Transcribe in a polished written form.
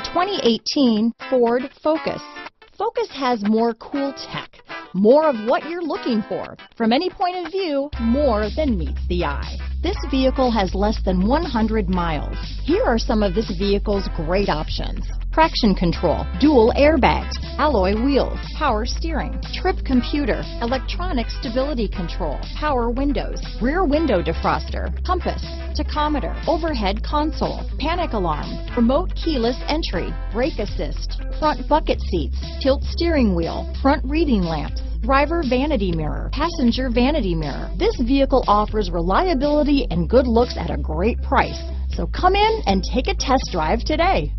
2018 Ford Focus. Focus has more cool tech, more of what you're looking for. From any point of view, more than meets the eye. This vehicle has less than 100 miles. Here are some of this vehicle's great options: traction control, dual airbags, alloy wheels, power steering, trip computer, electronic stability control, power windows, rear window defroster, compass, tachometer, overhead console, panic alarm, remote keyless entry, brake assist, front bucket seats, tilt steering wheel, front reading lamps, driver vanity mirror, passenger vanity mirror. This vehicle offers reliability and good looks at a great price. So come in and take a test drive today.